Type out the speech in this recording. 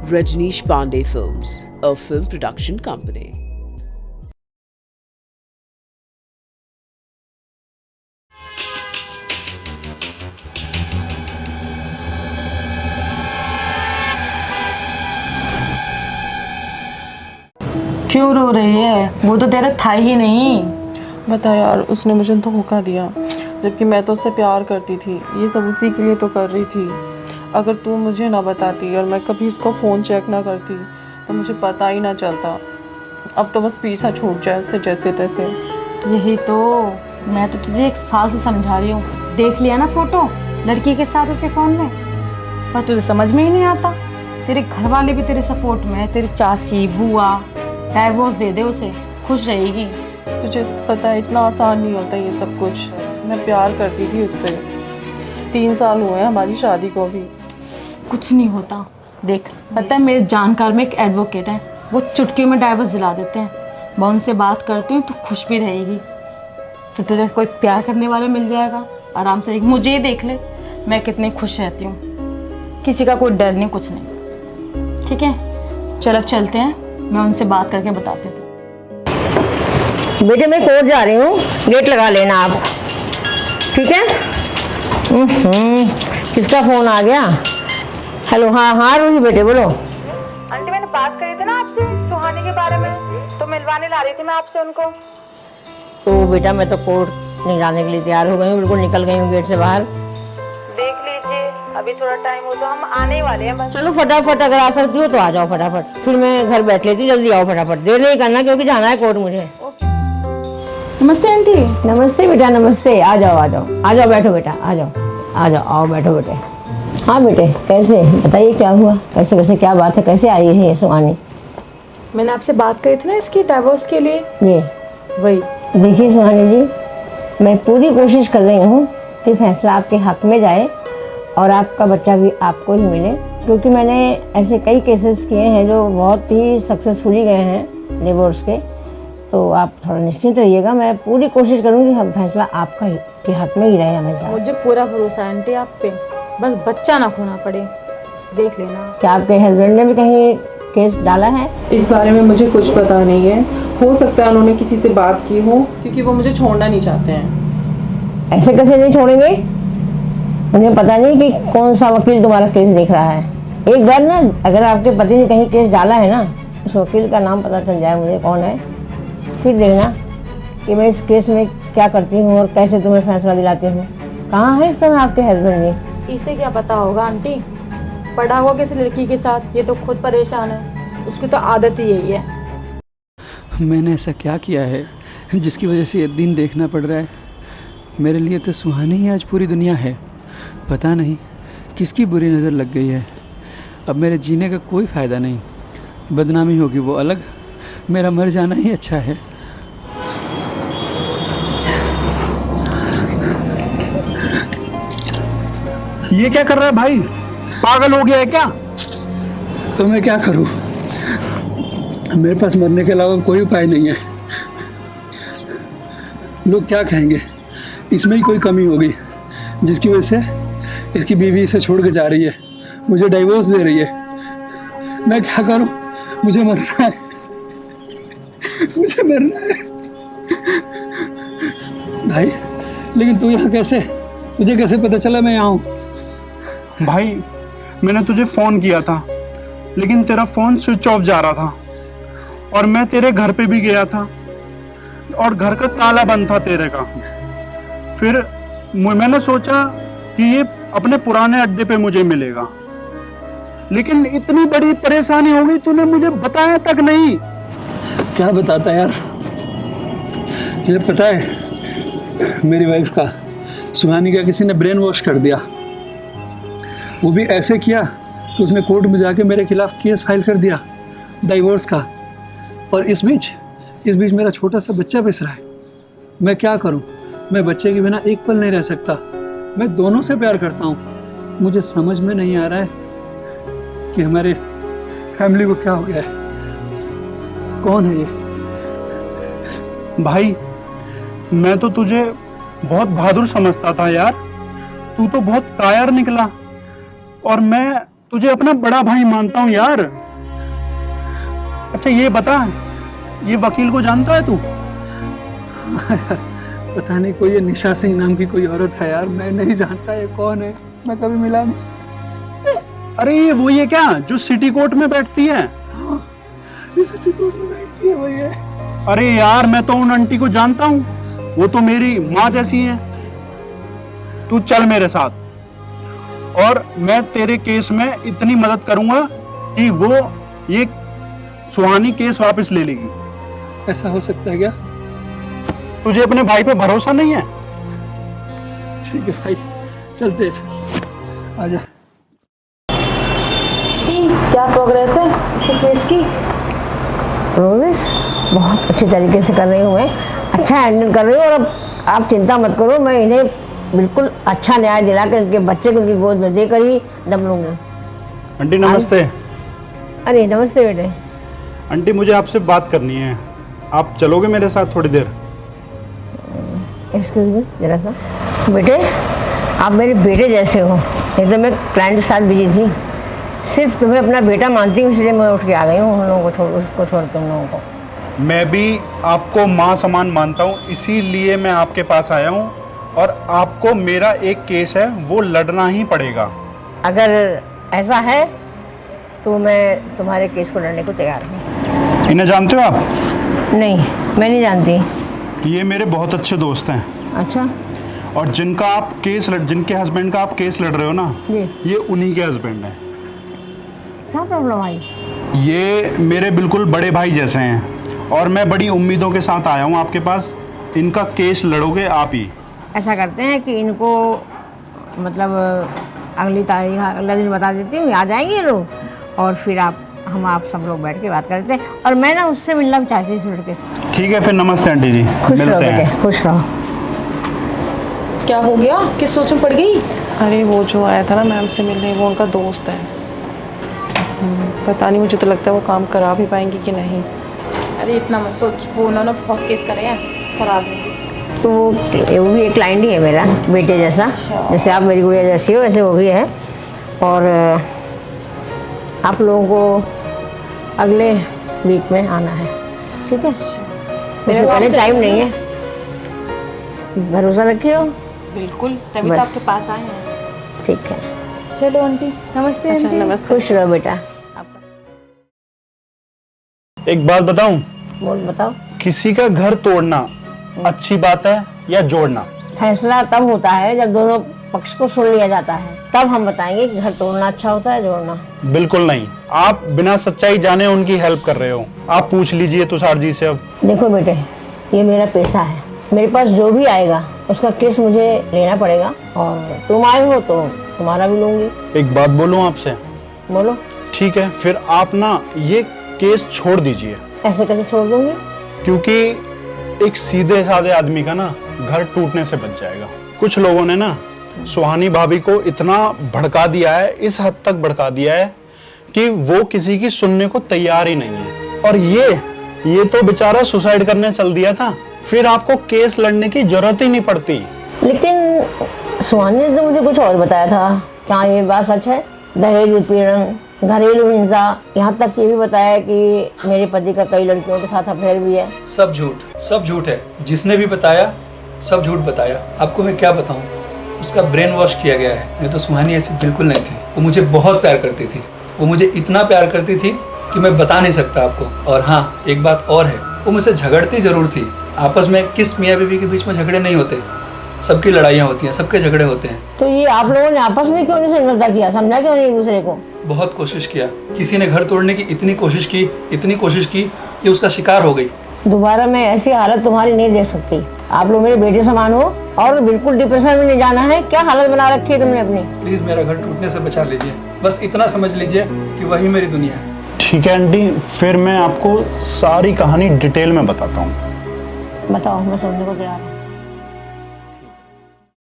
Rajneesh Pandey Films, a film production company. क्यों रो रही है? वो तो तेरा था ही नहीं। बता यार, उसने मुझे धोखा दिया, जबकि मैं तो उससे प्यार करती थी। ये सब उसी के लिए तो कर रही थी। अगर तू मुझे ना बताती और मैं कभी उसका फ़ोन चेक ना करती तो मुझे पता ही ना चलता। अब तो बस पीछा छूट जाए उससे जैसे तैसे। यही तो मैं तो तुझे 1 साल से समझा रही हूँ। देख लिया ना फोटो लड़की के साथ उसके फ़ोन में, पर तुझे समझ में ही नहीं आता। तेरे घर वाले भी तेरे सपोर्ट में है, तेरी चाची बुआ। डाइवोर्स दे दे उसे, खुश रहेगी। तुझे पता है इतना आसान नहीं होता ये सब कुछ। मैं प्यार करती थी उससे। 3 साल हुए हैं हमारी शादी को भी। कुछ नहीं होता। देख, पता है मेरे जानकार में एक एडवोकेट है, वो चुटकी में डाइवोर्स दिला देते हैं। मैं उनसे बात करती हूँ, तू खुश भी रहेगी। फिर तुझे कोई प्यार करने वाला मिल जाएगा, आराम से रहेगी। मुझे ही देख ले, मैं कितनी खुश रहती हूँ। किसी का कोई डर नहीं, कुछ नहीं। ठीक है, चल अब चलते हैं, मैं उनसे बात करके बताती हूँ। बेटे मैं कोर्ट जा रही हूँ, गेट लगा लेना आप, ठीक है? किसका फोन आ गया? हेलो, हाँ रूही बेटे बोलो। आंटी, मैंने बात करी थी ना आपसे सुहानी के बारे में, तो मिलवाने ला रही थी मैं आपसे उनको। तो बेटा मैं तो कोर्ट नहीं जाने के लिए तैयार हो गई हूँ, बिल्कुल निकल गई हूँ गेट से बाहर। देख लीजिए, अभी थोड़ा टाइम हो तो हम आने ही वाले हैं बस। चलो फटाफट, अगर आ सकती हो तो आ जाओ फटाफट, फिर मैं घर बैठ लेती हूँ। जल्दी आओ फटाफट, देर नहीं करना क्योंकि जाना है कोर्ट मुझे। नमस्ते आंटी। नमस्ते बेटा, नमस्ते। आ जाओ आ जाओ आ जाओ, बैठो बेटा, आ जाओ आ जाओ, आओ बैठो बेटे। हाँ बेटे, कैसे बताइए क्या हुआ? कैसे कैसे क्या बात है? कैसे आई है ये सुहानी? मैंने आपसे बात करी थी ना इसकी डाइवोर्स के लिए, ये वही। देखिए सुहानी जी, मैं पूरी कोशिश कर रही हूँ कि फैसला आपके हक में जाए और आपका बच्चा भी आपको ही मिले, क्योंकि मैंने ऐसे कई केसेस किए हैं जो बहुत ही सक्सेसफुली गए हैं डिवोर्स के। तो आप थोड़ा निश्चिंत रहिएगा, मैं पूरी कोशिश करूँगी हम फैसला आपका ही के हक में ही रहे हमेशा। मुझे पूरा भरोसा है आंटी आप पे, बस बच्चा ना खोना पड़े, देख लेना। क्या आपके हस्बैंड ने भी कहीं केस डाला है? इस बारे में मुझे कुछ पता नहीं है। हो सकता है उन्होंने किसी से बात की हो, क्योंकि वो मुझे छोड़ना नहीं चाहते हैं। ऐसे कैसे नहीं छोड़ेंगे? उन्हें पता नहीं कि कौन सा वकील तुम्हारा केस देख रहा है। एक बार ना अगर आपके पति ने कहीं केस डाला है ना, उस वकील का नाम पता चल जाए मुझे कौन है, फिर देखना कि मैं इस केस में क्या करती हूँ और कैसे तुम्हें फैसला दिलाती हूँ। कहाँ है इस समय आपके हस्बैंड जी? इसे क्या पता होगा आंटी, पढ़ा हुआ किसी लड़की के साथ, ये तो खुद परेशान है, उसकी तो आदत ही यही है। मैंने ऐसा क्या किया है जिसकी वजह से ये दिन देखना पड़ रहा है? मेरे लिए तो सुहानी ही आज पूरी दुनिया है। पता नहीं किसकी बुरी नज़र लग गई है। अब मेरे जीने का कोई फ़ायदा नहीं, बदनामी होगी वो अलग, मेरा मर जाना ही अच्छा है। ये क्या कर रहा है भाई? पागल हो गया है क्या? तो मैं क्या करूं? मेरे पास मरने के अलावा कोई उपाय नहीं है। लोग क्या कहेंगे? इसमें ही कोई कमी होगी जिसकी वजह से इसकी बीवी इसे छोड़ के जा रही है, मुझे डाइवोर्स दे रही है। मैं क्या करूं? मुझे मरना है, मुझे मरना है भाई। लेकिन तू यहाँ कैसे? तुझे कैसे पता चला मैं यहाँ हूँ? भाई मैंने तुझे फ़ोन किया था, लेकिन तेरा फ़ोन स्विच ऑफ जा रहा था, और मैं तेरे घर पे भी गया था और घर का ताला बंद था तेरे का। फिर मैंने सोचा कि ये अपने पुराने अड्डे पे मुझे मिलेगा, लेकिन इतनी बड़ी परेशानी हो गई, तूने मुझे बताया तक नहीं। क्या बताता यार? तुझे पता है मेरी वाइफ का, सुहानी का किसी ने ब्रेन वॉश कर दिया। वो भी ऐसे किया कि उसने कोर्ट में जाके मेरे खिलाफ केस फाइल कर दिया डाइवोर्स का। और इस बीच मेरा छोटा सा बच्चा पिस रहा है। मैं क्या करूं? मैं बच्चे के बिना एक पल नहीं रह सकता। मैं दोनों से प्यार करता हूं। मुझे समझ में नहीं आ रहा है कि हमारे फैमिली को क्या हो गया है। कौन है ये? भाई मैं तो तुझे बहुत बहादुर समझता था यार, तू तो बहुत कायर निकला। और मैं तुझे अपना बड़ा भाई मानता हूं यार। अच्छा ये बता, ये वकील को जानता है तू? पता नहीं, कोई ये निशा सिंह नाम की कोई औरत है यार, मैं नहीं जानता ये कौन है, मैं कभी मिला नहीं। अरे ये वो ये क्या जो सिटी कोर्ट में बैठती है? ये सिटी कोर्ट में बैठती है, वही है। अरे यार मैं तो उन आंटी को जानता हूँ, वो तो मेरी माँ जैसी है। तू चल मेरे साथ और मैं तेरे केस में इतनी मदद करूंगा कि वो ये सुहानी केस वापस ले लेगी। ऐसा हो सकता है क्या? तुझे अपने भाई पे भरोसा नहीं है? ठीक है भाई, चलते आजा। क्या प्रोग्रेस है इसके केस की? प्रोग्रेस बहुत अच्छे तरीके से कर रही हूँ मैं, अच्छा हैंडल कर रही हूँ। और अब आप चिंता मत करो, मैं इन्हें बिल्कुल अच्छा न्याय दिला कर इनके बच्चे को उनकी गोद में देकर ही दम लूँगी। आंटी नमस्ते। अरे नमस्ते बेटे। आंटी मुझे आपसे बात करनी है, आप चलोगे मेरे साथ थोड़ी देर? एक्सक्यूज मी जरा सा। बेटे आप मेरे बेटे जैसे हो, नहीं तो मैं क्लाइंट के साथ बिजी थी। सिर्फ तुम्हें अपना बेटा मानती हूँ, इसलिए मैं उठ के आ गई हूँ उन लोगों को उसको छोड़ के उन लोगों को। मैं भी आपको माँ समान मानता हूँ, इसीलिए मैं आपके पास आया हूँ। और आपको मेरा एक केस है वो लड़ना ही पड़ेगा। अगर ऐसा है तो मैं तुम्हारे केस को लड़ने को तैयार हूँ। इन्हें जानते हो आप? नहीं मैं नहीं जानती। ये मेरे बहुत अच्छे दोस्त हैं। अच्छा और जिनके हस्बैंड का आप केस लड़ रहे हो ना, जी, ये उन्हीं के हस्बैंड हैं। क्या प्रॉब्लम आई? ये मेरे बिल्कुल बड़े भाई जैसे हैं और मैं बड़ी उम्मीदों के साथ आया हूँ आपके पास। इनका केस लड़ोगे आप ही। ऐसा करते हैं कि इनको मतलब अगली तारीख अगला दिन बता देती हूँ, आ जाएंगे ये लोग और फिर आप सब लोग बैठ के बात करते हैं। और मैं ना उससे मिलना भी चाहती हूँ इस लड़के से। ठीक है फिर, नमस्ते आंटी जी। खुश रहो मिलते हैं। बेटे, खुश रहो। क्या हो गया, किस सोच में पड़ गई? अरे वो जो आया था ना मैम से मिलने, वो उनका दोस्त है। पता नहीं, मुझे तो लगता है वो काम करा भी पाएंगी कि नहीं। अरे इतना मत सोच, वो उन्होंने बहुत केस करे हैं, करा देंगे। तो वो भी एक क्लाइंट ही है मेरा, बेटे जैसा। जैसे आप मेरी गुड़िया जैसी हो वैसे वो भी है। और आप लोगों को अगले वीक में आना है, ठीक है? मेरे पहले टाइम नहीं है, भरोसा रखियो। बिल्कुल, तभी तो बस। आपके पास आए हैं। ठीक है, चलो आंटी, नमस्ते। अच्छा आंटी नमस्ते। खुश रहो बेटा। एक बात बताऊं, बोल बताओ। किसी का घर तोड़ना अच्छी बात है या जोड़ना? फैसला तब होता है जब दोनों पक्ष को सुन लिया जाता है, तब हम बताएंगे कि घर तोड़ना अच्छा होता है जोड़ना। बिल्कुल नहीं, आप बिना सच्चाई जाने उनकी हेल्प कर रहे हो। आप पूछ लीजिए तुषार जी से अब। देखो बेटे, ये मेरा पैसा है, मेरे पास जो भी आएगा उसका केस मुझे लेना पड़ेगा। और तुम आए हो तो तुम्हारा भी लूंगी। एक बात बोलूं आपसे? बोलो। ठीक है फिर, आप ना ये केस छोड़ दीजिए। ऐसे कैसे छोड़ दूंगी? क्योंकि एक सीधे साधे आदमी का ना घर टूटने से बच जाएगा। कुछ लोगों ने ना सुहानी भाभी को इतना भड़का दिया है, इस हद तक भड़का दिया है कि वो किसी की सुनने को तैयार ही नहीं है। और ये तो बेचारा सुसाइड करने चल दिया था, फिर आपको केस लड़ने की जरूरत ही नहीं पड़ती। लेकिन सुहानी ने तो मुझे कुछ और बताया था। क्या ये बात सच है? दहेज उत्पीड़न, घरेलू हिंसा, यहाँ तक ये भी बताया कि मेरे पति का कई लड़कियों के साथ अफेयर भी है। सब झूठ है। जिसने भी बताया सब झूठ बताया। आपको मैं क्या बताऊं, उसका ब्रेन वॉश किया गया है। नहीं तो सुहानी ऐसी बिल्कुल नहीं थी। वो मुझे बहुत प्यार करती थी, वो मुझे इतना प्यार करती थी कि मैं बता नहीं सकता आपको। और हाँ, एक बात और है, वो मुझसे झगड़ती जरूर थी। आपस में किस मियाँ बीवी के बीच में झगड़े नहीं होते, सबकी लड़ाइयाँ होती हैं, सबके झगड़े होते हैं। तो ये आप लोगों ने आपस में क्यों नहीं समझौता किया, समझा क्यों नहीं एक दूसरे को? बहुत कोशिश किया, किसी ने घर तोड़ने की इतनी कोशिश की कि उसका शिकार हो गई। दोबारा मैं ऐसी हालत तुम्हारी नहीं देख सकती। आप लोग मेरे बेटे समान हो और बिल्कुल डिप्रेशन में नहीं जाना है। क्या हालत बना रखी है तुमने अपनी? प्लीज मेरा घर टूटने से बचा लीजिए, बस इतना समझ लीजिए कि वही मेरी दुनिया है। ठीक है आंटी, फिर मैं आपको सारी कहानी डिटेल में बताता हूँ। बताओ, मैं सुनने को तैयार हूँ।